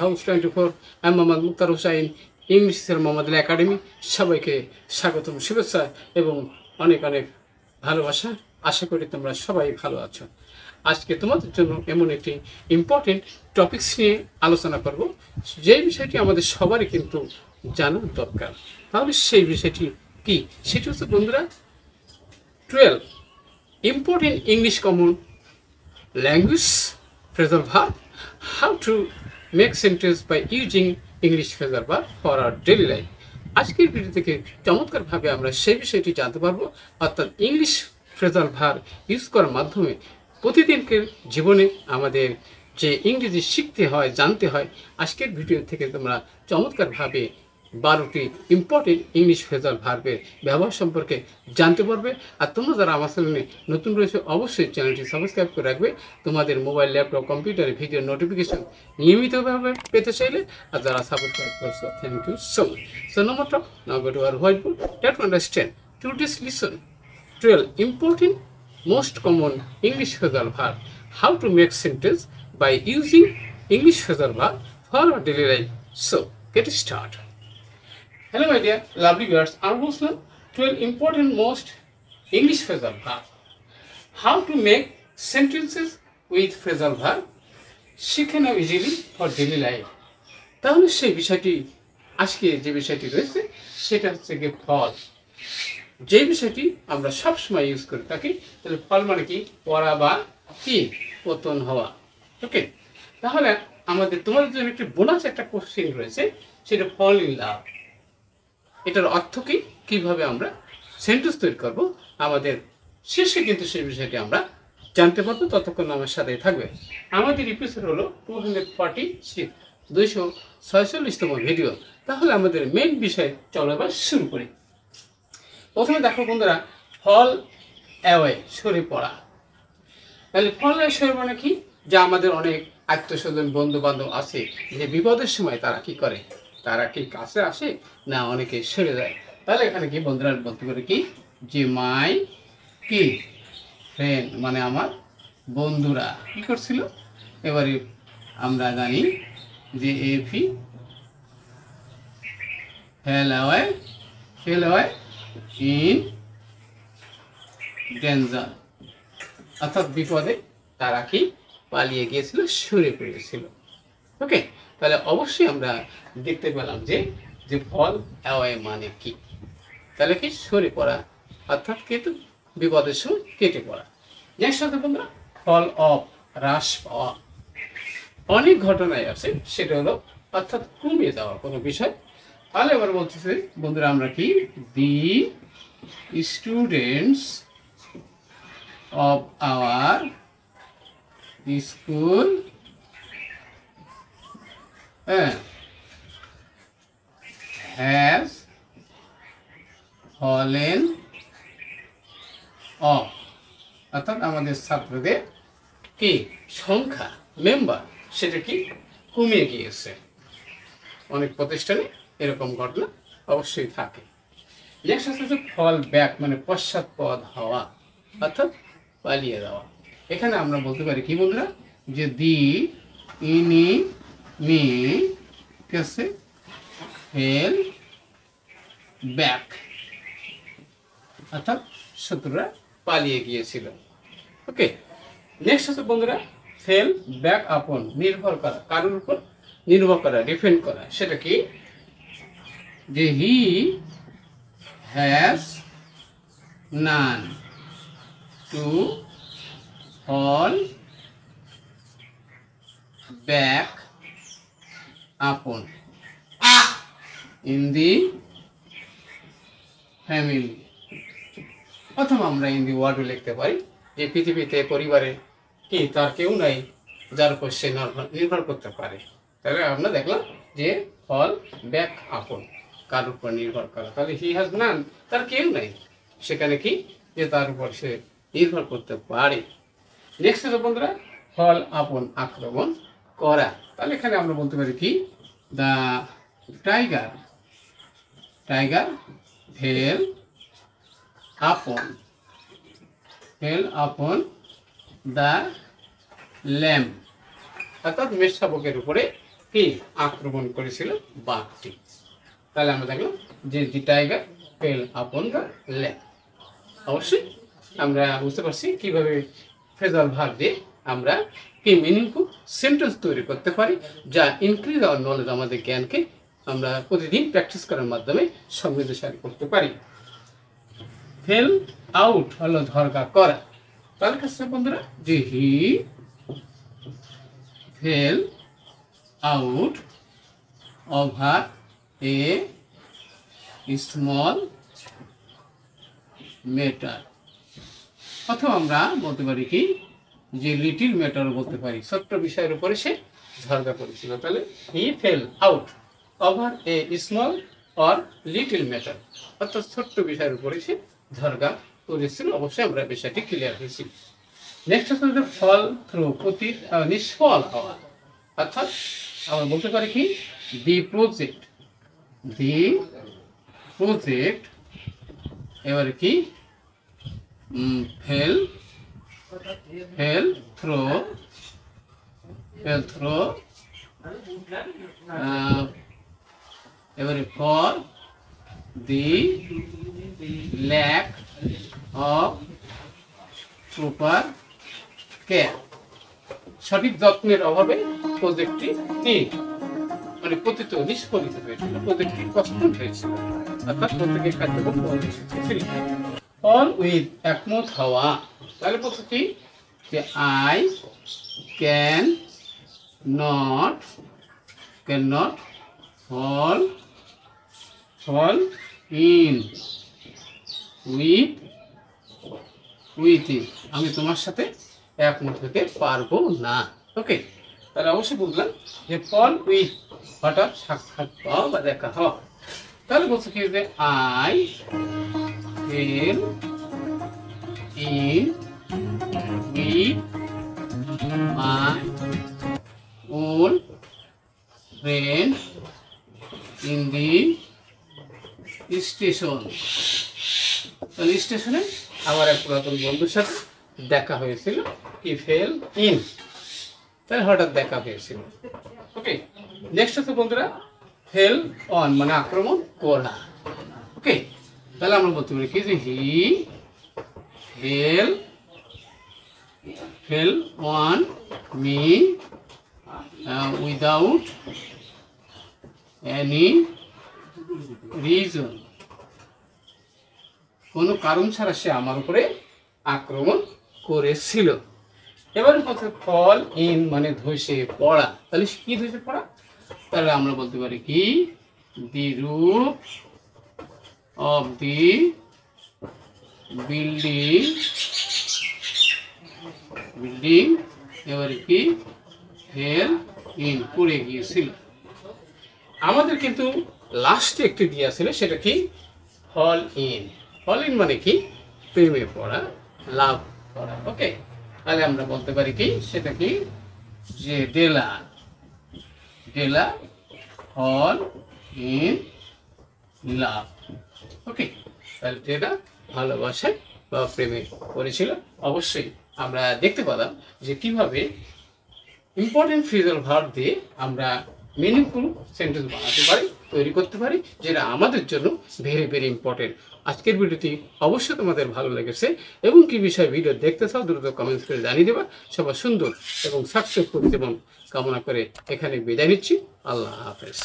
House 24, আমি Mohammad Mukhtar Hossain, English teacher Mohammad Ali academy. সবাইকে স্বাগতম, শুভেচ্ছা এবং অনেক অনেক ভালোবাসা। আশা করি তোমরা সবাই ভালো আছো। আজকে তোমাদের জন্য এমন একটি ইম্পর্টেন্ট টপিকস নিয়ে আলোচনা করব, যেই বিষয়টি আমাদের সবারই কিন্তু জানা দরকার। তাহলে সেই বিষয়টি কি? সেটি হচ্ছে বন্ধুরা 12 important English common language phrasal verb. How to make sentence by using English phrasal verb for our daily life. আজকের ভিডিও থেকে চমৎকারভাবে আমরা সেই বিষয়টি জানতে পারবো, অর্থাৎ ইংলিশ ফ্রেজাল ভার্ব ইউজ করার মাধ্যমে প্রতিদিনকার জীবনে আমাদের যে ইংরেজি শিখতে হয়, জানতে হয়, আজকের ভিডিও থেকে তোমরা চমৎকারভাবে 12টি ইম্পর্টেন্ট ইংলিশ ফ্রেজাল ভার্বের ব্যবহার সম্পর্কে জানতে পারবে। আর তোমরা যারা আমার চ্যানেলে নতুন রয়েছে অবশ্যই চ্যানেলটি সাবস্ক্রাইব করে রাখবে, তোমাদের মোবাইল, ল্যাপটপ, কম্পিউটারে ভিডিও নোটিফিকেশন নিয়মিতভাবে পেতে চাইলে। আর যারা সাবস্ক্রাইব করছো, thank you so much. So no matter, now go to our whiteboard. Try to understand. Today's lesson 12 important most common English phrasal verb. How to make sentence by using English phrasal verb for our daily life. So get started. Hello my dear lovely viewers, I'm Muslim. 12 important most English phrasal verb. How to make sentences with phrasal verb শিখে নাও easily for daily life. তাহলে সেই বিষয়টি, আজকে যে বিষয়টি রয়েছে সেটা হচ্ছে গিয়ে ফল। যে বিষয়টি আমরা সবসময় ইউজ করে থাকি। তাহলে ফল মানে কি? পড়া বা কি পতন হওয়া। ওকে, তাহলে আমাদের তোমাদের জন্য একটি বোনাস একটা কোশ্চেন রয়েছে, সেটা ফল ইন লাভ। এটার অর্থ কি, কিভাবে আমরা সেন্টেন্স তৈরি করব, আমাদের শেষে কিন্তু সেই বিষয়টি আমরা জানতে পারবো। ততক্ষণ আমার সাথেই থাকবে। আমাদের এপিসোড হলো 246, 246তম ভিডিও। তাহলে আমাদের মেইন বিষয় চলো এবার শুরু করি। প্রথমে দেখো বন্ধুরা, ফল অ্যাওয়ে, সরে পড়া। তাহলে ফল অ্যাওয়ে সরে মানে কি? যা আমাদের অনেক আত্মীয়স্বজন, বন্ধু বান্ধব আছে, যে বিপদের সময় তারা কি করে? তারা কি কাছে আসে না অনেকে সরে যায়। তাহলে এখানে কি বন্ধুরা বলতে পারে কি, যে মাই কি ফ্রেন্ড, মানে আমার বন্ধুরা কি করছিল। এবারে আমরা জানি যে এফি ফেল অ্যাওয়ে ইন ডেঞ্জার, অর্থাৎ বিপদে তারা কি পালিয়ে গিয়েছিল, সরে পড়েছিল। ওকে, তাহলে অবশ্যই আমরা দেখতে পেলাম যে ফল অ্যাওয়ে মানে কি? তাহলে কি সরে পড়া, অর্থাৎ কিন্তু বিপদের সময় কেটে পড়া। যার সাথে বন্ধুরা ফল অফ, হ্রাস পাওয়া। অনেক ঘটনায় আছে, সেটা হলো অর্থাৎ কমে যাওয়া কোনো বিষয়। তাহলে এবার বলতেছে বন্ধুরা আমরা কি, the students of our school has fallen off, অর্থাৎ আমাদের ছাত্রদের কি সংখ্যা, মেম্বার, সেটা কি কমে গিয়েছে। অনেক প্রতিষ্ঠানে এরকম ঘটনা অবশ্যই থাকে। নেক্সট হচ্ছে ফল ব্যাক, মানে পশ্চাৎপদ হওয়া, অর্থাৎ পালিয়ে যাওয়া। এখানে আমরা বলতে পারি কি বন্ধুরা, যে দি ইনিমি ফেল ব্যাক, অর্থাৎ শত্রুরা পালিয়ে গিয়েছিল। ওকে, নেক্সট হচ্ছে বন্ধুরা ফেল ব্যাক আপন, নির্ভর করা, কারোর উপর নির্ভর করা, ডিপেন্ড করা। সেটা কি, যে he has none to fall back upon in the family. অথবা আমরা ইন দি ওয়ার্ডও লিখতে পারি, যে পৃথিবীতে, পরিবারে কি তার কেউ নাই যার উপর সে নির্ভর করতে পারে। তাহলে আমরা দেখলাম যে ফল ব্যাক আপন, কার উপর নির্ভর করা। তাহলে হি হ্যাজ নান, তার কেউ নাই, সেখানে কি যে তার উপর সে নির্ভর করতে পারে। নেক্সট হচ্ছে বন্ধুরা ফল আপন, আক্রমণ করা। তাহলে এখানে আমরা বলতে পারি কি, the tiger fell upon the lamp, অর্থাৎ মেষ শাবকের উপরে কি আক্রমণ করেছিল বাঘটি। তাহলে আমরা দেখলাম যে the tiger fell upon the lamp. অবশ্যই আমরা বুঝতে পারছি কিভাবে ফ্রেজাল ভার্ব দিয়ে আমরা কি মিনিংফুল সেন্টেন্স তৈরি করতে পারি, যা ইনক্রিজ আওয়ার নলেজ, আমাদের জ্ঞানকে আমরা প্রতিদিন প্র্যাকটিস করার মাধ্যমে সমৃদ্ধশালী করতে পারি। ফেল আউট হলো ধরকা করা। তার কাছে বন্ধুরা যে he fell out over a small matter, অথবা আমরা বলতে পারি কি যে লিটিল ম্যাটার বলতে পারি, ছোট্ট বিষয়ের উপরে সে ঝরকা করেছিল। তাহলে he fell out over a small or little matter, অর্থাৎ ছোট্ট বিষয়ের উপরে সে ঝরকা করেছিল। অবশ্যই আমরা বিষয়টি ক্লিয়ার হয়েছি। নেক্সট হচ্ছে ফল থ্রু, নিষ্ফল হওয়া, অর্থাৎ আমরা বলতে পারি কি দি প্রজেক্ট এবারে কি ফেল থ্রো এবারে for the lack of proper care, সঠিক যত্নের অভাবে প্রজেক্টটি কি মানে পতিত নিষ্ফলিত হয়েছিল, প্রজেক্টটি কষ্ট হয়েছিল, অর্থাৎ প্রত্যেকের কার্যক্রম বন্ধ হয়েছিল। অল উইথ একমত হওয়া, তাহলে বলছে কি যে I can not fall in with it, আমি তোমার সাথে একমত হতে পারবো না। ওকে, তাহলে অবশ্যই বুঝলাম যে ফল উইথ হঠাৎ সাক্ষাৎ পাওয়া বা দেখা হওয়া। তাহলে বলছে কি যে I fail in with my old friend in the station. তাহলে স্টেশনে আমার এক পুরাতন বন্ধুর সাথে দেখা হয়েছিল, কি ফেল ইন, তাহলে হঠাৎ দেখা হয়েছিল। ওকে, নেক্সট হচ্ছে বন্ধুরা ফেল অন মানে আক্রমণ করা। ওকে, তাহলে আমরা বলতে পারি কি যে he fell on me without any reason, কোনো কারণ ছাড়া সে আমার উপরে আক্রমণ করেছিল। এবার বলছে ফল ইন মানে ধসে পড়া, তাহলে কি ধসে পড়া, তাহলে আমরা বলতে পারি কি দি রুফ অফ দি বিল্ডিং এবারে কি ফেল ইন পড়ে গিয়েছিল। আমাদের কিন্তু লাস্টে একটি দিয়া ছিল, সেটা কি ফল ইন মানে কি প্রেমে পড়া, লাভ করা। ওকে, তাহলে আমরা বলতে পারি কি সেটা কি যে ডেলা ফল ইন লাভ। ওকে, তাহলে যেটা ভালোবাসায় বা প্রেমে পড়েছিল। অবশ্যই আমরা দেখতে পেলাম যে কিভাবে ইম্পর্টেন্ট ফ্রেজাল ভার্ব দিয়ে আমরা মিনিংফুল সেন্টেন্স বানাতে পারি, তৈরি করতে পারি, যেটা আমাদের জন্য ভেরি ভেরি ইম্পর্টেন্ট। আজকের ভিডিওটি অবশ্যই তোমাদের ভালো লেগেছে এবং কি বিষয়ে ভিডিও দেখতে চাও দ্রুত কমেন্টস করে জানিয়ে দেবা। সবার সুন্দর এবং সাকসেসফুল জীবন কামনা করে এখানে বিদায় নিচ্ছি। আল্লাহ হাফেজ।